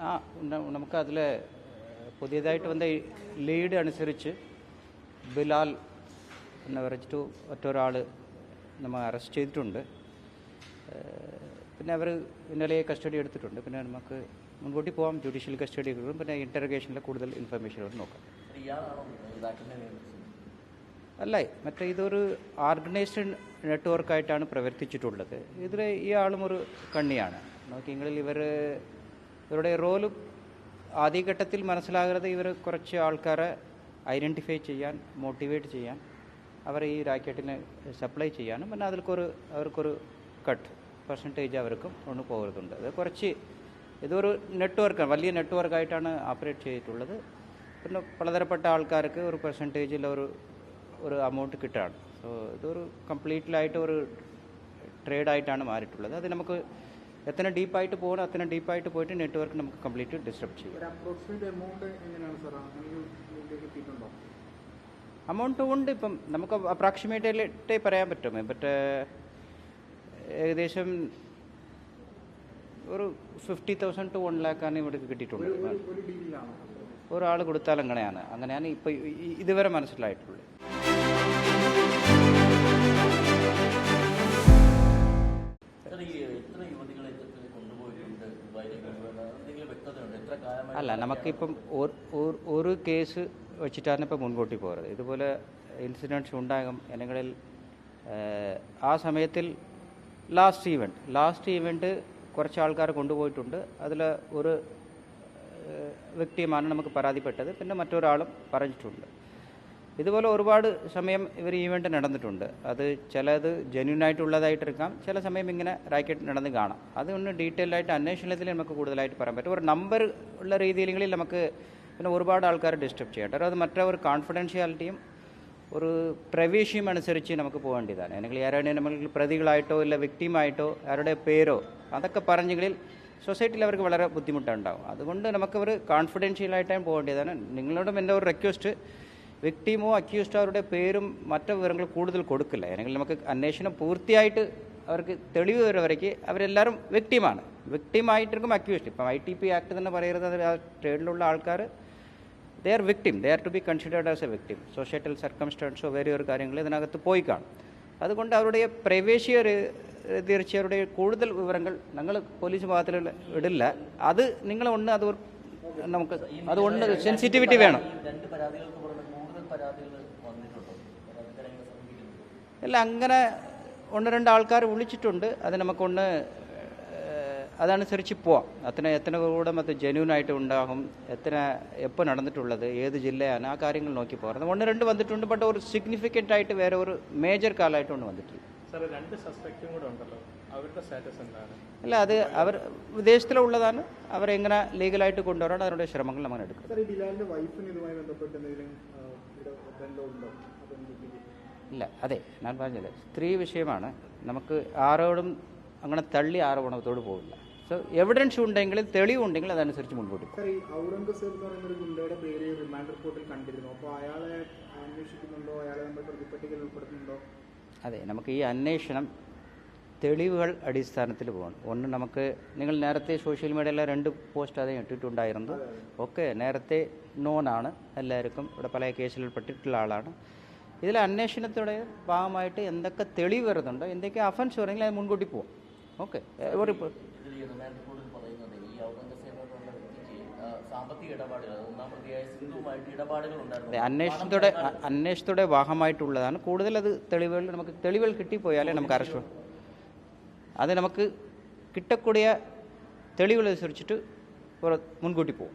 ആ നമുക്കതിൽ പുതിയതായിട്ട് വന്ന ലീഡ് അനുസരിച്ച് ബിലാൽ എന്ന് പറഞ്ഞിട്ട് ഒറ്റൊരാൾ നമ്മൾ അറസ്റ്റ് ചെയ്തിട്ടുണ്ട്. പിന്നെ അവർ ഇന്നലെ കസ്റ്റഡി എടുത്തിട്ടുണ്ട്. പിന്നെ നമുക്ക് മുൻകൂട്ടി പോകാം, ജുഡീഷ്യൽ കസ്റ്റഡി എടുക്കും. പിന്നെ ഇൻ്ററഗേഷനിലെ കൂടുതൽ ഇൻഫർമേഷനുകൾ നോക്കാം. അല്ല, മറ്റേ ഇതൊരു ഓർഗനൈസ്ഡ് നെറ്റ്വർക്കായിട്ടാണ് പ്രവർത്തിച്ചിട്ടുള്ളത്. ഇതിൽ ഈ ആളും ഒരു കണ്ണിയാണ്. നോക്കിയെങ്കിൽ ഇവരുടെ റോല് ആദ്യഘട്ടത്തിൽ മനസ്സിലാകുന്നത് ഇവർ കുറച്ച് ആൾക്കാരെ ഐഡൻറ്റിഫൈ ചെയ്യാൻ, മോട്ടിവേറ്റ് ചെയ്യാൻ, അവരെ ഈ റാക്കറ്റിന് സപ്ലൈ ചെയ്യാനും, പിന്നെ അവർക്കൊരു കട്ട് പെർസെൻറ്റേജ് അവർക്കും കൊണ്ട് പോകുന്നുണ്ട്. അത് കുറച്ച് ഇതൊരു നെറ്റ്വർക്കാണ്, വലിയ നെറ്റ്വർക്കായിട്ടാണ് ഓപ്പറേറ്റ് ചെയ്തിട്ടുള്ളത്. പിന്നെ പലതരപ്പെട്ട ആൾക്കാർക്ക് ഒരു പെർസെൻറ്റേജിൽ ഒരു എമൗണ്ട് കിട്ടുകയാണ്. സോ ഇതൊരു കംപ്ലീറ്റ്ലായിട്ട് ഒരു ട്രേഡായിട്ടാണ് മാറിയിട്ടുള്ളത്. അത് നമുക്ക് എത്ര ഡീപ്പായിട്ട് പോകണം അത്ര ഡീപ്പായിട്ട് പോയിട്ട് നെറ്റ്വർക്ക് നമുക്ക് കംപ്ലീറ്റ് ഡിസ്റ്റർബ് ചെയ്യും. എമൗണ്ട് ഉണ്ട്, ഇപ്പം നമുക്ക് അപ്രോക്സിമേറ്റ്ലി പറയാൻ പറ്റും. ബട്ട് ഏകദേശം ഒരു 50,000 to 1 lakh ഇവിടെ കിട്ടിയിട്ടുണ്ട്. ഒരാൾ കൊടുത്താൽ അങ്ങനെയാണ് ഇപ്പോൾ ഇതുവരെ മനസ്സിലായിട്ടുള്ളത്. അല്ല, നമുക്കിപ്പം ഒരു കേസ് വെച്ചിട്ടാണ് ഇപ്പം മുൻകൂട്ടി പോകുന്നത്. ഇതുപോലെ ഇൻസിഡൻറ്റ്സ് ഉണ്ടാകും അല്ലെങ്കിൽ ആ സമയത്തിൽ ലാസ്റ്റ് ഈവൻറ്റ് കുറച്ച് ആൾക്കാർ കൊണ്ടുപോയിട്ടുണ്ട്. അതിൽ ഒരു വ്യക്തിയുമാണ് നമുക്ക് പരാതിപ്പെട്ടത്. പിന്നെ മറ്റൊരാളും പറഞ്ഞിട്ടുണ്ട്. ഇതുപോലെ ഒരുപാട് സമയം ഇവർ ഈവൻറ്റ് നടന്നിട്ടുണ്ട്. അത് ചിലത് ജെന്യൂനായിട്ടുള്ളതായിട്ടിരിക്കാം, ചില സമയം ഇങ്ങനെ റാക്കറ്റ് നടന്ന് കാണാം. അതൊന്ന് ഡീറ്റെയിൽഡായിട്ട് അന്വേഷണത്തിൽ നമുക്ക് കൂടുതലായിട്ട് പറയാൻ പറ്റും. ഒരു നമ്പർ ഉള്ള രീതിയിലെങ്കിൽ നമുക്ക് പിന്നെ ഒരുപാട് ആൾക്കാർ ഡിസ്റ്റർബ് ചെയ്യട്ടെ. അത് മറ്റൊരു കോൺഫിഡൻഷ്യാലിറ്റിയും ഒരു പ്രവേശിയും അനുസരിച്ച് നമുക്ക് പോകേണ്ടതാണ്. അല്ലെങ്കിൽ ആരുടെ നമ്മൾ പ്രതികളായിട്ടോ ഇല്ല വിക്ടിമായിട്ടോ ആരുടെ പേരോ അതൊക്കെ പറഞ്ഞെങ്കിൽ സൊസൈറ്റിയിൽ അവർക്ക് വളരെ ബുദ്ധിമുട്ടുണ്ടാകും. അതുകൊണ്ട് നമുക്കവർ കോൺഫിഡൻഷ്യലായിട്ടാണ് പോകേണ്ടതാണ്. നിങ്ങളോടും എൻ്റെ ഒരു റിക്വസ്റ്റ്, വിക്ടിമോ അക്യൂസ്ഡോ അവരുടെ പേരും മറ്റു വിവരങ്ങൾ കൂടുതൽ കൊടുക്കില്ല. അല്ലെങ്കിൽ നമുക്ക് അന്വേഷണം പൂർത്തിയായിട്ട് അവർക്ക് തെളിവ് വരുന്നവരേക്ക് അവരെല്ലാവരും വിക്ടിമായിട്ടിരിക്കും അക്യൂസ്ഡ്. ഇപ്പം ITP ആക്ട് തന്നെ പറയുന്നത് ആ ട്രേഡിലുള്ള ആൾക്കാർ they are to be considered as a victim. Societal സർക്കംസ്റ്റാൻസോ വേറെ ഒരു കാര്യങ്ങൾ ഇതിനകത്ത് പോയി കാണും. അതുകൊണ്ട് അവരുടെ തീർച്ചയായും കൂടുതൽ വിവരങ്ങൾ ഞങ്ങൾ പോലീസ് ഭാഗത്തിൽ ഇടില്ല. അത് നിങ്ങളൊന്ന് നമുക്ക് അതുകൊണ്ട് സെൻസിറ്റിവിറ്റി വേണം. അല്ല, അങ്ങനെ 1-2 ആൾക്കാർ വിളിച്ചിട്ടുണ്ട്. അത് നമുക്കൊന്ന് അതനുസരിച്ച് പോവാം. എത്ര കൂടെ മറ്റേ ജെന്യൂനായിട്ട് ഉണ്ടാകും, എപ്പോൾ നടന്നിട്ടുള്ളത്, ഏത് ജില്ലയാണ്, ആ കാര്യങ്ങൾ നോക്കി പോകാം. 1-2 വന്നിട്ടുണ്ട്. ബട്ട് ഒരു സിഗ്നിഫിക്കൻ്റ് ആയിട്ട് വേറെ ഒരു മേജർ കാലമായിട്ടൊന്നും വന്നിട്ടില്ല. അല്ല, അത് അവർ വിദേശത്തിലുള്ളതാണ്. അവരെങ്ങനെ ലീഗലായിട്ട് കൊണ്ടുവരാൻ അവരുടെ ശ്രമങ്ങൾ നമ്മൾ എടുക്കും. ഇല്ല, അതെ ഞാൻ പറഞ്ഞത് സ്ത്രീ വിഷയമാണ്. നമുക്ക് ആരോടും അങ്ങനെ തള്ളി ആരോപണത്തോട് പോകില്ല. സോ എവിഡൻസ് ഉണ്ടെങ്കിൽ, തെളിവുണ്ടെങ്കിൽ അതനുസരിച്ച് മുൻപോട്ട് പോകും. അതെ, നമുക്ക് ഈ അന്വേഷണം തെളിവുകൾ അടിസ്ഥാനത്തിൽ പോകണം. ഒന്ന്, നമുക്ക് നിങ്ങൾ നേരത്തെ സോഷ്യൽ മീഡിയയിലെ 2 പോസ്റ്റ് അതേ ഇട്ടിട്ടുണ്ടായിരുന്നു. ഓക്കെ, നേരത്തെ നോണാണ് എല്ലാവർക്കും, ഇവിടെ പല കേസിൽ പെട്ടിട്ടുള്ള ആളാണ്. ഇതിൽ അന്വേഷണത്തോടെ ഭാഗമായിട്ട് എന്തൊക്കെ തെളിവ് വരുന്നുണ്ടോ, എന്തൊക്കെ അഫൻസ് പറയുമെങ്കിൽ അത് മുൻകൂട്ടി പോകാം. ഓക്കെ, അന്വേഷണത്തോടെ ഭാഗമായിട്ടുള്ളതാണ് കൂടുതൽ. അത് തെളിവുകൾ കിട്ടിപ്പോയാലേ നമുക്ക് അറസ്റ്റ്, അത് നമുക്ക് കിട്ടக்கூடிய തെളിവുകൾ അനുസരിച്ചിട്ട് മുൻകൂട്ടി പോകും.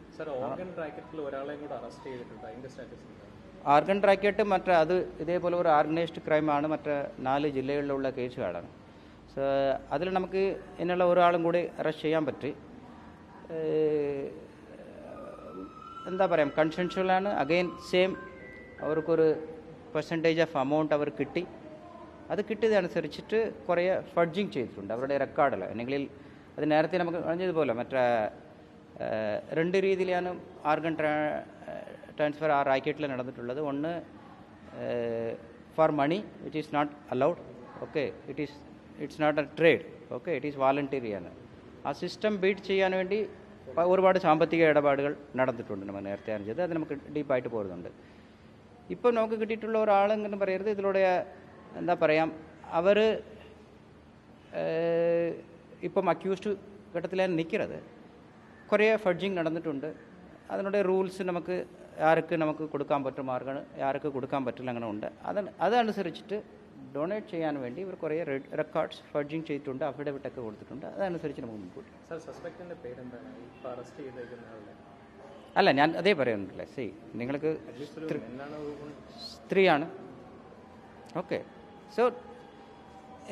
ഓർഗൻ റാക്കറ്റ് അത് ഇതേപോലെ ഒരു ഓർഗനൈസ്ഡ് ക്രൈമാണ്. 4 ജില്ലകളിലുള്ള കേസുകളാണ്. സോ അതിൽ നമുക്ക് എന്നുള്ള ഒരാളും കൂടി അറസ്റ്റ് ചെയ്യാൻ പറ്റും. എന്താ പറയാം, കൺസെൻഷ്വലാണ്. അഗെയിൻ സെയിം, അവർക്കൊരു പെർസെൻറ്റേജ് ഓഫ് എമൗണ്ട് അവർ കിട്ടി. അത് കിട്ടിയതനുസരിച്ചിട്ട് കുറേ ഫഡ്ജിങ് ചെയ്തിട്ടുണ്ട് അവരുടെ റെക്കോർഡിൽ. അല്ലെങ്കിൽ അത് നേരത്തെ നമുക്ക് പറഞ്ഞതുപോലെ 2 രീതിയിലാണ് ഓർഗൻ ട്രാൻസ്ഫർ ആ റാക്കറ്റിൽ നടന്നിട്ടുള്ളത്. ഒന്ന്, for money which is not allowed. Okay, it's not a trade. Okay, it is voluntary ആണ്. ആ സിസ്റ്റം ബീറ്റ് ചെയ്യാൻ വേണ്ടി ഒരുപാട് സാമ്പത്തിക ഇടപാടുകൾ നടന്നിട്ടുണ്ട് നമ്മൾ നേരത്തെ അറിഞ്ഞത്. അത് നമുക്ക് ഡീപ്പായിട്ട് പോകുന്നുണ്ട്. ഇപ്പോൾ നമുക്ക് കിട്ടിയിട്ടുള്ള ഒരാളെങ്ങനെ പറയരുത്, ഇതിലൂടെ എന്താ പറയാം, അവർ ഇപ്പം അക്യൂസ്ഡ് ഘട്ടത്തിലാണ് നിൽക്കുന്നത്. കുറേ ഫഡ്ജിങ് നടന്നിട്ടുണ്ട്. അതിനുடைய റൂൾസ് നമുക്ക് ആർക്ക് നമുക്ക് കൊടുക്കാൻ പറ്റും, ആർക്ക് കൊടുക്കാൻ പറ്റില്ല, അങ്ങനെ ഉണ്ട്. അതനുസരിച്ചിട്ട് ഡൊണേറ്റ് ചെയ്യാൻ വേണ്ടി ഇവർ കുറേ റെക്കോർഡ്സ് ഫഡ്ജിങ് ചെയ്തിട്ടുണ്ട്, അഫിഡവിറ്റൊക്കെ കൊടുത്തിട്ടുണ്ട്. അതനുസരിച്ച് നമുക്ക് മുൻകൂട്ടി. അല്ല, ഞാൻ അതേ പറയുന്നുണ്ടല്ലേ. നിങ്ങൾക്ക് സ്ത്രീയാണ്. ഓക്കെ, സോ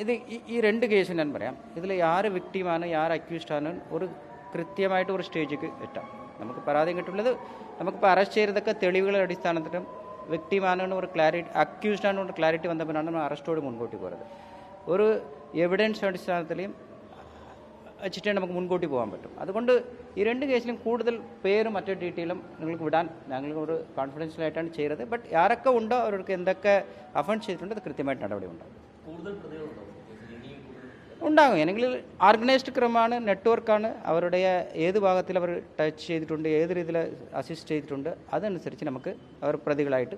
ഇത് ഈ രണ്ട് കേസും ഞാൻ പറയാം. ഇതിൽ ആര് വിക്ടിമാണ്, ആര് അക്യൂസ്ഡാണ്, ഒരു കൃത്യമായിട്ട് ഒരു സ്റ്റേജിലേക്ക് എത്താം. നമുക്ക് പരാതി കിട്ടുള്ളത്, നമുക്കിപ്പോൾ അറസ്റ്റ് ചെയ്തതൊക്കെ തെളിവുകളുടെ അടിസ്ഥാനത്തിലും വ്യക്തിമാനാണ് ഒരു ക്ലാരിറ്റി, അക്യൂസ്ഡാണ് ഒരു ക്ലാരിറ്റി വന്നപ്പോഴാണ് നമ്മൾ അറസ്റ്റോട് മുൻകൂട്ടി പോകുന്നത്. ഒരു എവിഡൻസ് അടിസ്ഥാനത്തിലും വെച്ചിട്ട് നമുക്ക് മുൻകൂട്ടി പോകാൻ പറ്റും. അതുകൊണ്ട് ഈ രണ്ട് കേസിലും കൂടുതൽ പേരും മറ്റു ഡീറ്റെയിലും നിങ്ങൾക്ക് വിടാൻ ഞങ്ങൾ ഒരു കോൺഫിഡൻഷ്യലായിട്ടാണ് ചെയ്തത്. ബട്ട് ആരൊക്കെ ഉണ്ടോ അവർക്ക് എന്തൊക്കെ അഫൻസ് ചെയ്തിട്ടുണ്ടോ അത് കൃത്യമായിട്ട് നടപടി ഉണ്ടാകും. ഉണ്ടാകും. അല്ലെങ്കിൽ ഓർഗനൈസ്ഡ് ക്രൈമാണ്, നെറ്റ്വർക്കാണ്. അവരുടെ ഏത് ഭാഗത്തിൽ അവർ ടച്ച് ചെയ്തിട്ടുണ്ട്, ഏത് രീതിയിൽ അസിസ്റ്റ് ചെയ്തിട്ടുണ്ട്, അതനുസരിച്ച് നമുക്ക് അവർ പ്രതികളായിട്ട്